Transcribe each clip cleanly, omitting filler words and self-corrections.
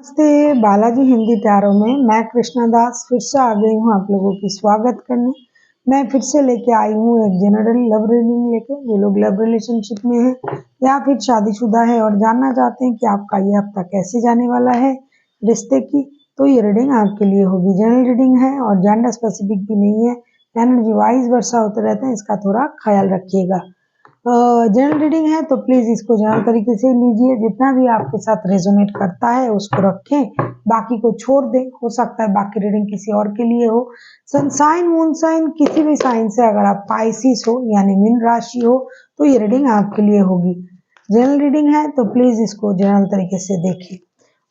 नमस्ते बालाजी हिंदी टैरो में मैं कृष्णा दास फिर से आ गई हूँ आप लोगों की स्वागत करने। मैं फिर से लेके आई हूँ एक जनरल लव रीडिंग लेके। जो लोग लव रिलेशनशिप में है या फिर शादीशुदा है और जानना चाहते हैं कि आपका ये हफ्ता कैसे जाने वाला है रिश्ते की, तो ये रीडिंग आपके लिए होगी। जनरल रीडिंग है और जेंडर स्पेसिफिक भी नहीं है। एनर्जी वाइज वर्षा होते रहते हैं, इसका थोड़ा ख्याल रखिएगा। जनरल रीडिंग है तो प्लीज इसको जनरल तरीके से लीजिए। जितना भी आपके साथ रेजोनेट करता है उसको रखें, बाकी को छोड़ दें। हो सकता है बाकी रीडिंग किसी और के लिए हो। सन साइन मून साइन किसी भी साइन से अगर आप पाइसिस हो यानी मीन राशि हो तो ये रीडिंग आपके लिए होगी। जनरल रीडिंग है तो प्लीज इसको जनरल तरीके से देखिए।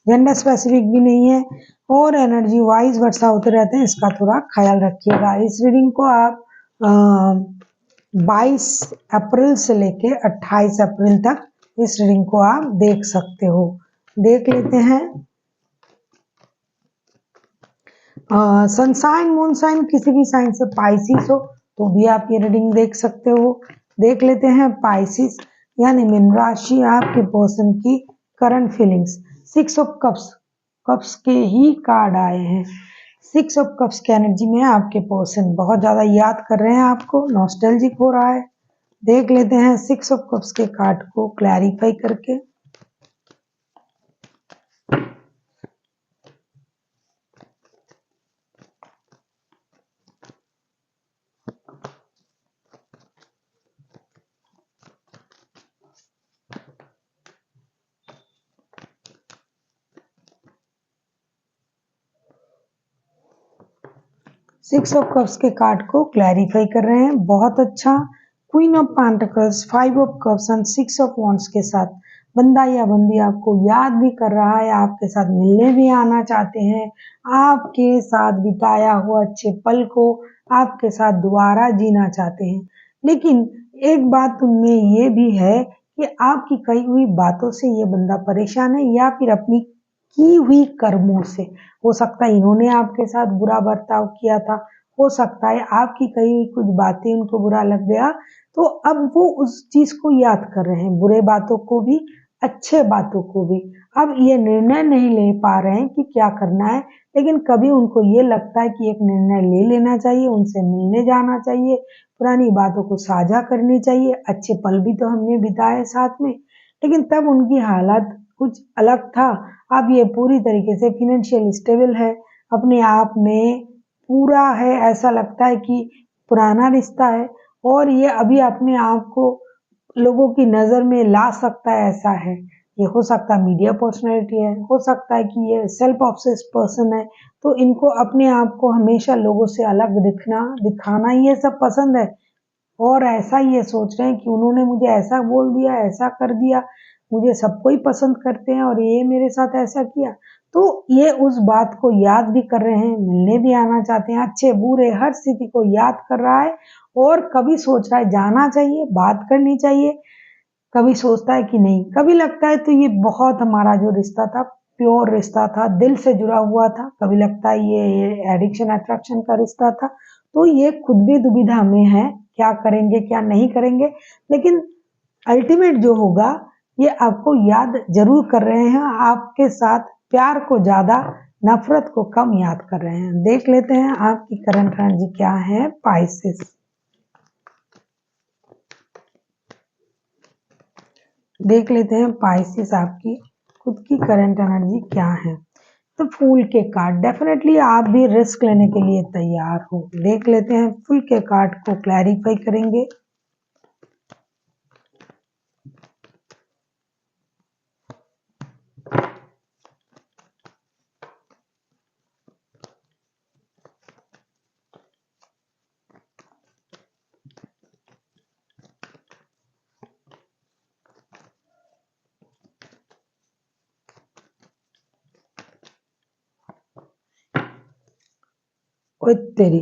जेंडर स्पेसिफिक भी नहीं है और एनर्जी वाइज वर्षा होते रहते हैं, इसका थोड़ा ख्याल रखिएगा। इस रीडिंग को आप 22 अप्रैल से लेके 28 अप्रैल तक इस रीडिंग को आप देख सकते हो। देख लेते हैं। सन साइन मून साइन किसी भी साइन से पाइसिस हो तो भी आप ये रीडिंग देख सकते हो। देख लेते हैं पाइसिस यानी मीन राशि, आपके पर्सन की करंट फीलिंग्स। 6 ऑफ कप्स के ही कार्ड आए हैं। 6 ऑफ कप्स की एनर्जी में आपके पर्सन बहुत ज्यादा याद कर रहे हैं आपको, नॉस्टैल्जिक हो रहा है। देख लेते हैं 6 ऑफ कप्स के कार्ड को क्लैरिफाई करके। सिक्स ऑफ कप्स के कार्ड को क्लैरिफाई कर रहे हैं, बहुत अच्छा। Queen of pentacles, 5 of cups and 6 of wands के साथ बंदा या बंदी आपको याद भी कर रहा है, आपके साथ मिलने भी आना चाहते हैं, आपके साथ बिताया हुआ अच्छे पल को आपके साथ दोबारा जीना चाहते हैं। लेकिन एक बात उनमें ये भी है कि आपकी कही हुई बातों से ये बंदा परेशान है या फिर अपनी की हुई कर्मों से। हो सकता है इन्होंने आपके साथ बुरा बर्ताव किया था, हो सकता है आपकी कही हुई कुछ बातें उनको बुरा लग गया, तो अब वो उस चीज को याद कर रहे हैं, बुरे बातों को भी अच्छे बातों को भी। अब ये निर्णय नहीं ले पा रहे हैं कि क्या करना है, लेकिन कभी उनको ये लगता है कि एक निर्णय ले लेना चाहिए, उनसे मिलने जाना चाहिए, पुरानी बातों को साझा करनी चाहिए। अच्छे पल भी तो हमने बिताए साथ में, लेकिन तब उनकी हालत कुछ अलग था। अब ये पूरी तरीके से फिनेंशियल स्टेबल है, अपने आप में पूरा है, ऐसा लगता है कि पुराना रिश्ता है और ये अभी अपने आप को लोगों की नजर में ला सकता है, ऐसा है। ये हो सकता है मीडिया पर्सनैलिटी है, हो सकता है कि ये सेल्फ ऑब्सेस्ड पर्सन है, तो इनको अपने आप को हमेशा लोगों से अलग दिखाना ये सब पसंद है। और ऐसा ये सोच रहे हैं कि उन्होंने मुझे ऐसा बोल दिया, ऐसा कर दिया, मुझे सबको ही पसंद करते हैं और ये मेरे साथ ऐसा किया। तो ये उस बात को याद भी कर रहे हैं, मिलने भी आना चाहते हैं, अच्छे बुरे हर स्थिति को याद कर रहा है और कभी सोच रहा है जाना चाहिए, बात करनी चाहिए, कभी सोचता है कि नहीं, कभी लगता है तो ये बहुत हमारा जो रिश्ता था प्योर रिश्ता था, दिल से जुड़ा हुआ था, कभी लगता है ये एडिक्शन अट्रैक्शन का रिश्ता था। तो ये खुद भी दुविधा में है, क्या करेंगे क्या नहीं करेंगे। लेकिन अल्टीमेट जो होगा ये आपको याद जरूर कर रहे हैं, आपके साथ प्यार को ज्यादा नफरत को कम याद कर रहे हैं। देख लेते हैं आपकी करंट एनर्जी क्या है पाइसेस। देख लेते हैं पाइसेस आपकी खुद की करंट एनर्जी क्या है। तो फूल के कार्ड, डेफिनेटली आप भी रिस्क लेने के लिए तैयार हो। देख लेते हैं फूल के कार्ड को क्लैरिफाई करेंगे। ओए तेरी,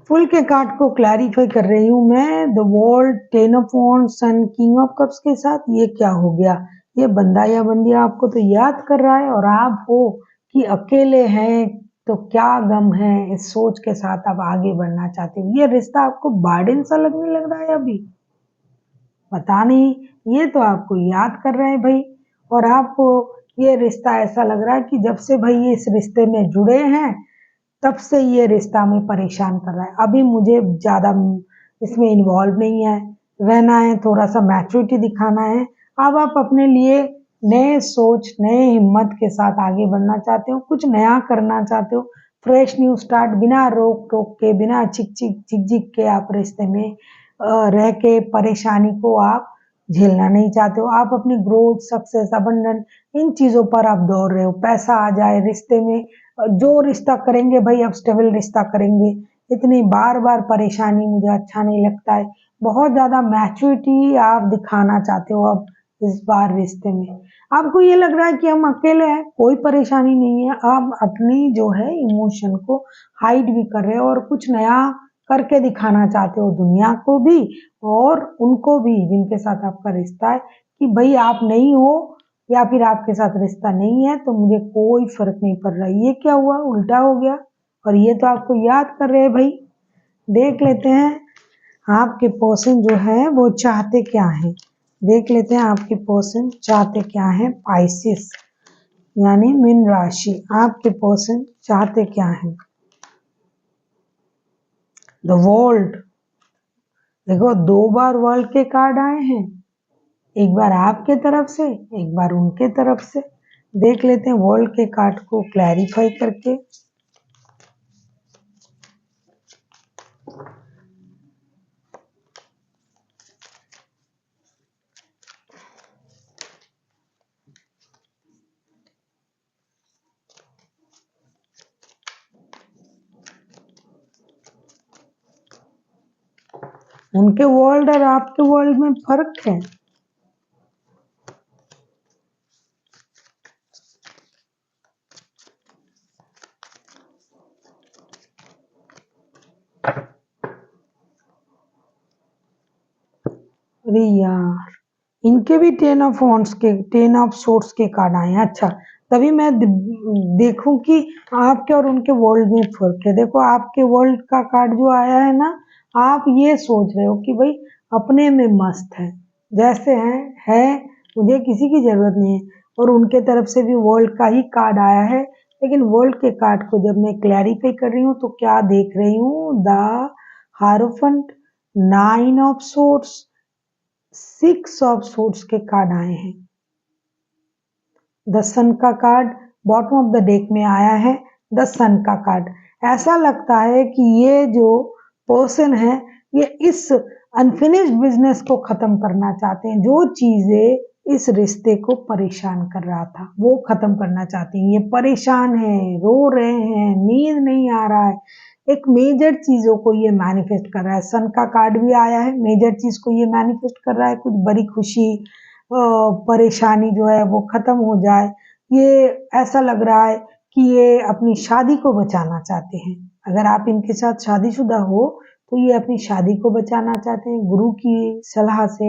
फुल के कार्ड को क्लैरिफाई कर रही हूँ मैं। The world, 10 of wands and king of cups के साथ ये क्या हो गया। ये बंदा या बंदी आपको तो याद कर रहा है और आप हो कि अकेले हैं तो क्या गम है, इस सोच के साथ आप आगे बढ़ना चाहते हो। ये रिश्ता आपको बार्डन सा लगने लग रहा है अभी, पता नहीं, ये तो आपको याद कर रहे हैं भाई। और आपको ये रिश्ता ऐसा लग रहा है कि जब से भाई ये इस रिश्ते में जुड़े हैं तब से ये रिश्ता हमें परेशान कर रहा है। अभी मुझे ज़्यादा इसमें इन्वॉल्व नहीं है, रहना है, थोड़ा सा मैच्योरिटी दिखाना है। अब आप अपने लिए नए सोच, नए हिम्मत के साथ आगे बढ़ना चाहते हो, कुछ नया करना चाहते हो, फ्रेश न्यू स्टार्ट, बिना रोक टोक के, बिना चिक झिक के आप रिश्ते में रह के परेशानी को आप झेलना नहीं चाहते हो। आप अपनी ग्रोथ, सक्सेस, अबंडन इन चीज़ों पर आप दौड़ रहे हो। पैसा आ जाए रिश्ते में, जो रिश्ता करेंगे भाई अब स्टेबल रिश्ता करेंगे। इतनी बार-बार परेशानी मुझे अच्छा नहीं लगता है। बहुत ज़्यादा मैच्योरिटी आप दिखाना चाहते हो अब इस बार रिश्ते में। आपको ये लग रहा है कि हम अकेले हैं, कोई परेशानी नहीं है। आप अपनी जो है इमोशन को हाइड भी कर रहे हो और कुछ नया करके दिखाना चाहते हो दुनिया को भी और उनको भी जिनके साथ आपका रिश्ता है कि भाई आप नहीं हो या फिर आपके साथ रिश्ता नहीं है तो मुझे कोई फर्क नहीं पड़ रहा। ये क्या हुआ, उल्टा हो गया। और ये तो आपको याद कर रहे हैं भाई। देख लेते हैं आपके पर्सन जो है वो चाहते क्या है। देख लेते हैं आपके पर्सन चाहते क्या है। पाइसिस यानी मीन राशि, आपके पर्सन चाहते क्या है। द वर्ल्ड, देखो 2 बार वर्ल्ड के कार्ड आए हैं, एक बार आपके तरफ से, एक बार उनके तरफ से। देख लेते हैं वर्ल्ड के कार्ड को क्लैरिफाई करके। उनके वर्ल्ड और आपके वर्ल्ड में फर्क है। अरे यार, इनके भी 10 ऑफ वॉन्ड्स के, 10 ऑफ सोर्ड्स के कार्ड आए हैं। अच्छा, तभी मैं देखूं कि आपके और उनके वर्ल्ड में फर्क है। देखो आपके वर्ल्ड का कार्ड जो आया है ना, आप ये सोच रहे हो कि भाई अपने में मस्त है, जैसे है, मुझे किसी की जरूरत नहीं है। और उनके तरफ से भी वर्ल्ड का ही कार्ड आया है। लेकिन वर्ल्ड के कार्ड को जब मैं क्लैरिफाई कर रही हूँ तो क्या देख रही हूँ, the hierophant, 9 of swords, 6 of swords के कार्ड आए हैं। द सन का card bottom of the deck में आया है। द सन का कार्ड, ऐसा लगता है कि ये जो पर्सन है ये इस अनफिनिश्ड बिजनेस को खत्म करना चाहते हैं। जो चीजें इस रिश्ते को परेशान कर रहा था वो खत्म करना चाहते हैं। ये परेशान है, रो रहे हैं, नींद नहीं आ रहा है। एक मेजर चीजों को ये मैनिफेस्ट कर रहा है। सन का कार्ड भी आया है, मेजर चीज को ये मैनिफेस्ट कर रहा है। कुछ बड़ी खुशी, परेशानी जो है वो खत्म हो जाए। ये ऐसा लग रहा है कि ये अपनी शादी को बचाना चाहते हैं। अगर आप इनके साथ शादीशुदा हो तो ये अपनी शादी को बचाना चाहते हैं। गुरु की सलाह से,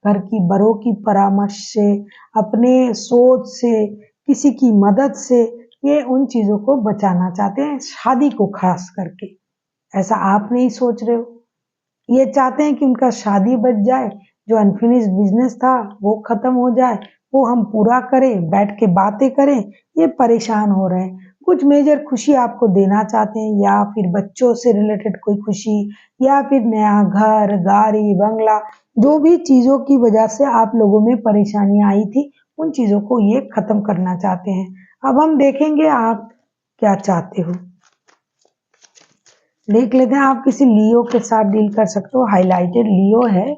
घर की बड़ों की परामर्श से, अपने सोच से, किसी की मदद से ये उन चीजों को बचाना चाहते हैं, शादी को खास करके। ऐसा आप नहीं सोच रहे हो। ये चाहते हैं कि उनका शादी बच जाए, जो अनफिनिश्ड बिजनेस था वो खत्म हो जाए, वो हम पूरा करें, बैठ के बातें करें। ये परेशान हो रहे हैं। कुछ मेजर खुशी आपको देना चाहते हैं, या फिर बच्चों से रिलेटेड कोई खुशी, या फिर नया घर, गाड़ी, बंगला, जो भी चीजों की वजह से आप लोगों में परेशानियां आई थी उन चीजों को ये खत्म करना चाहते हैं। अब हम देखेंगे आप क्या चाहते हो। देख लेते हैं, आप किसी लियो के साथ डील कर सकते हो। हाइलाइटेड लियो है,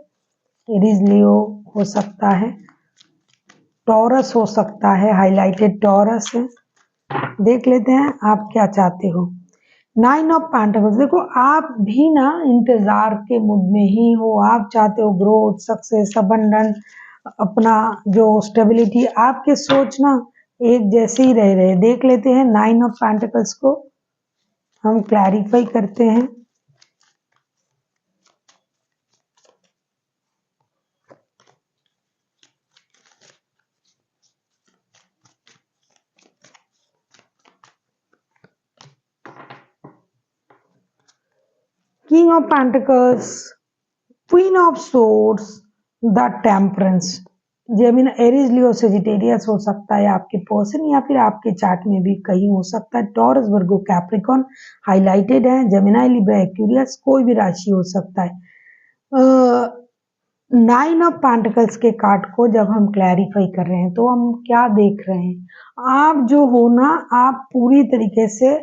एरीज लियो हो सकता है, टॉरस हो सकता है, हाइलाइटेड टॉरस है। देख लेते हैं आप क्या चाहते हो। 9 ऑफ पेंटिकल्स, देखो आप भी ना इंतजार के मूड में ही हो। आप चाहते हो ग्रोथ, सक्सेस, अबंडन, अपना जो स्टेबिलिटी। आपके सोच ना एक जैसे ही रह रहे। देख लेते हैं 9 ऑफ पेंटिकल्स को हम क्लैरिफाई करते हैं। King of Pentacles, Queen of Swords, the Temperance। Gemini, Aries, Leo, Sagittarius हो सकता है आपके पर्सन, या फिर आपके चार्ट में भी कहीं हो सकता है। टॉरस, वर्गो, कैप्रिकॉर्न हाईलाइटेड है। जेमिनी, लिब्रा, एक्वेरियस कोई भी राशि हो सकता है। नाइन ऑफ पेंटिकल्स के कार्ड को जब हम क्लैरिफाई कर रहे हैं तो हम क्या देख रहे हैं, आप जो हो ना, आप पूरी तरीके से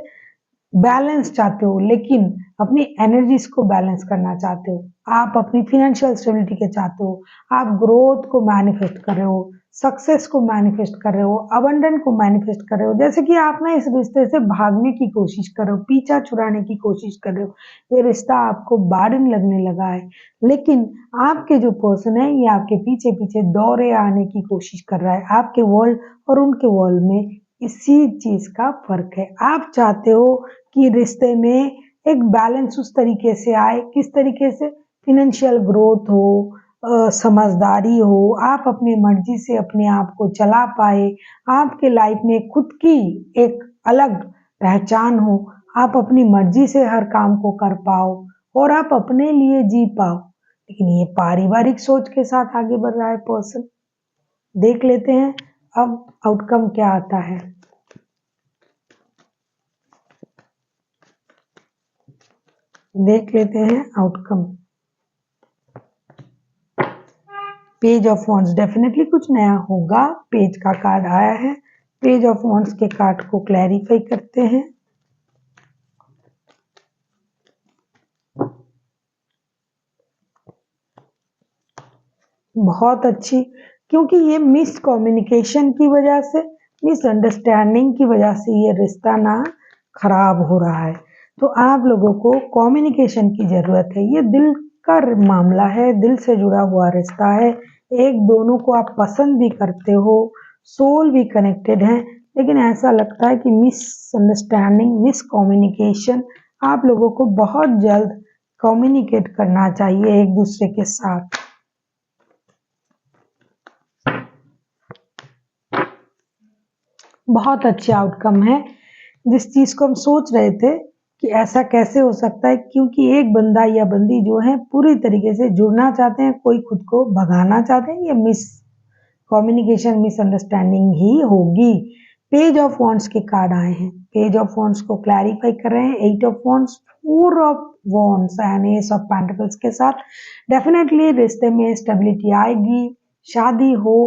बैलेंस चाहते हो, लेकिन अपनी एनर्जीज को बैलेंस करना चाहते हो। आप अपनी फाइनेंशियल स्टेबिलिटी के चाहते हो, आप ग्रोथ को मैनिफेस्ट कर रहे हो, सक्सेस को मैनिफेस्ट कर रहे हो, अबंडेंट को मैनिफेस्ट कर रहे हो। जैसे कि आप ना इस रिश्ते से भागने की कोशिश कर रहे हो, पीछा छुड़ाने की कोशिश कर रहे हो, ये रिश्ता आपको बार्डन लगने लगा है, लेकिन आपके जो पर्सन है ये आपके पीछे पीछे दौड़े आने की कोशिश कर रहा है। आपके वर्ल्ड और उनके वर्ल्ड में इसी चीज का फर्क है। आप चाहते हो कि रिश्ते में एक बैलेंस उस तरीके से आए, किस तरीके से, फिनेंशियल ग्रोथ हो, समझदारी हो, आप अपनी मर्जी से अपने आप को चला पाए, आपके लाइफ में खुद की एक अलग पहचान हो, आप अपनी मर्जी से हर काम को कर पाओ और आप अपने लिए जी पाओ। लेकिन ये पारिवारिक सोच के साथ आगे बढ़ रहा है पर्सन। देख लेते हैं अब आउटकम क्या आता है। देख लेते हैं outcome. Page of wands, definitely कुछ नया होगा। पेज का कार्ड आया है। पेज ऑफ वॉन्ड्स के कार्ड को क्लैरिफाई करते हैं। बहुत अच्छी, क्योंकि ये मिस कम्युनिकेशन की वजह से, मिसअंडरस्टैंडिंग की वजह से ये रिश्ता ना खराब हो रहा है। तो आप लोगों को कम्युनिकेशन की जरूरत है। ये दिल का मामला है, दिल से जुड़ा हुआ रिश्ता है। एक दोनों को आप पसंद भी करते हो, सोल भी कनेक्टेड है, लेकिन ऐसा लगता है कि मिसअंडरस्टैंडिंग, मिस कम्युनिकेशन, आप लोगों को बहुत जल्द कम्युनिकेट करना चाहिए एक दूसरे के साथ। बहुत अच्छे आउटकम है। जिस चीज को हम सोच रहे थे कि ऐसा कैसे हो सकता है, क्योंकि एक बंदा या बंदी जो है पूरी तरीके से जुड़ना चाहते हैं, कोई खुद को भगाना चाहते हैं, ये मिस कम्युनिकेशन, मिसअंडरस्टैंडिंग ही होगी। पेज ऑफ वॉन्ड्स के कार्ड आए हैं। पेज ऑफ वॉन्ड्स को क्लैरिफाई कर रहे हैं। Eight of wands, four of wands and ace of pentacles के साथ डेफिनेटली रिश्ते में स्टेबिलिटी आएगी। शादी हो,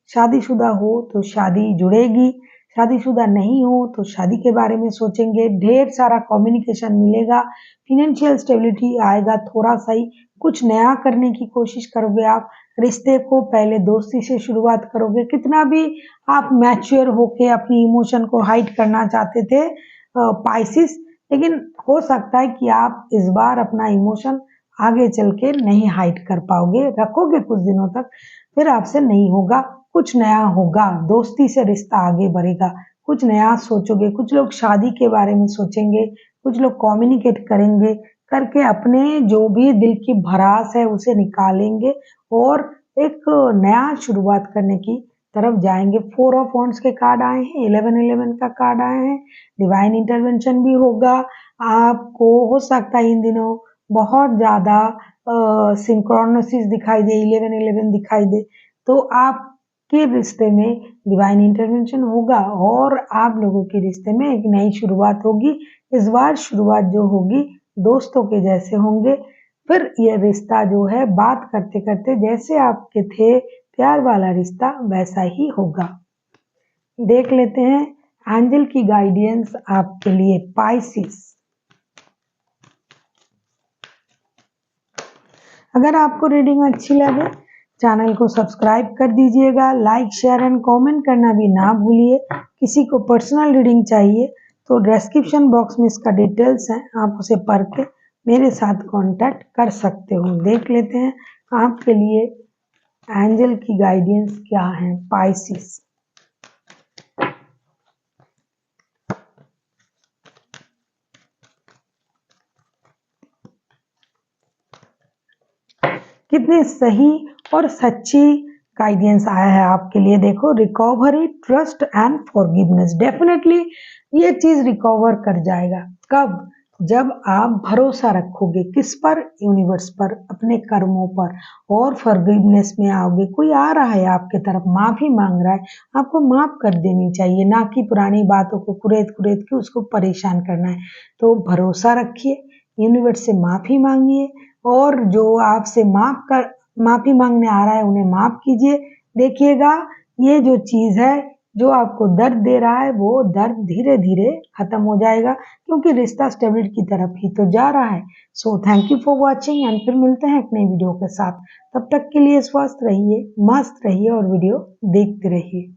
शादीशुदा हो तो शादी जुड़ेगी, शादीशुदा नहीं हो तो शादी के बारे में सोचेंगे। ढेर सारा कम्युनिकेशन मिलेगा, फिनेंशियल स्टेबिलिटी आएगा, थोड़ा सा ही कुछ नया करने की कोशिश करोगे आप। रिश्ते को पहले दोस्ती से शुरुआत करोगे। कितना भी आप मैच्योर होके अपनी इमोशन को हाइड करना चाहते थे पाइसिस, लेकिन हो सकता है कि आप इस बार अपना इमोशन आगे चल के नहीं हाइड कर पाओगे, रखोगे कुछ दिनों तक, फिर आपसे नहीं होगा। कुछ नया होगा, दोस्ती से रिश्ता आगे बढ़ेगा, कुछ नया सोचोगे। कुछ लोग शादी के बारे में सोचेंगे, कुछ लोग कम्युनिकेट करेंगे, करके अपने जो भी दिल की भड़ास है उसे निकालेंगे और एक नया शुरुआत करने की तरफ जाएंगे। फोर ऑफ वॉन्ड्स के कार्ड आए हैं, 11-11 का कार्ड आए हैं। डिवाइन इंटरवेंशन भी होगा। आपको हो सकता है इन दिनों बहुत ज्यादा सिंक्रोनिसिस दिखाई दे, 11-11 दिखाई दे, तो आपके रिश्ते में डिवाइन इंटरवेंशन होगा और आप लोगों के रिश्ते में एक नई शुरुआत होगी। इस बार शुरुआत जो होगी दोस्तों के जैसे होंगे। फिर ये रिश्ता जो है बात करते करते जैसे आपके थे प्यार वाला रिश्ता वैसा ही होगा। देख लेते हैं एंजल की गाइडेंस आपके लिए पाइसिस। अगर आपको रीडिंग अच्छी लगे चैनल को सब्सक्राइब कर दीजिएगा, लाइक शेयर एंड कमेंट करना भी ना भूलिए। किसी को पर्सनल रीडिंग चाहिए तो डिस्क्रिप्शन बॉक्स में इसका डिटेल्स है, आप उसे पढ़ के मेरे साथ कांटेक्ट कर सकते हो। देख लेते हैं आपके लिए एंजल की गाइडेंस क्या है पाइसिस। कितनी सही और सच्ची गाइडेंस आया है आपके लिए। देखो, recovery, trust and forgiveness, definitely ये चीज रिकवर कर जाएगा। कब? जब आप भरोसा रखोगे किस पर, यूनिवर्स पर, अपने कर्मों पर और फॉरगिवनेस में आओगे, कोई आ रहा है आपके तरफ माफी मांग रहा है, आपको माफ कर देनी चाहिए, ना कि पुरानी बातों को कुरेद कुरेद के उसको परेशान करना है। तो भरोसा रखिए, यूनिवर्स से माफी मांगिए और जो आपसे माफी मांगने आ रहा है उन्हें माफ कीजिए। देखिएगा ये जो चीज है जो आपको दर्द दे रहा है वो दर्द धीरे धीरे खत्म हो जाएगा, क्योंकि रिश्ता स्टेबिलिटी की तरफ ही तो जा रहा है। So thank you for watching and फिर मिलते हैं एक नई वीडियो के साथ। तब तक के लिए स्वस्थ रहिए, मस्त रहिए और वीडियो देखते रहिए।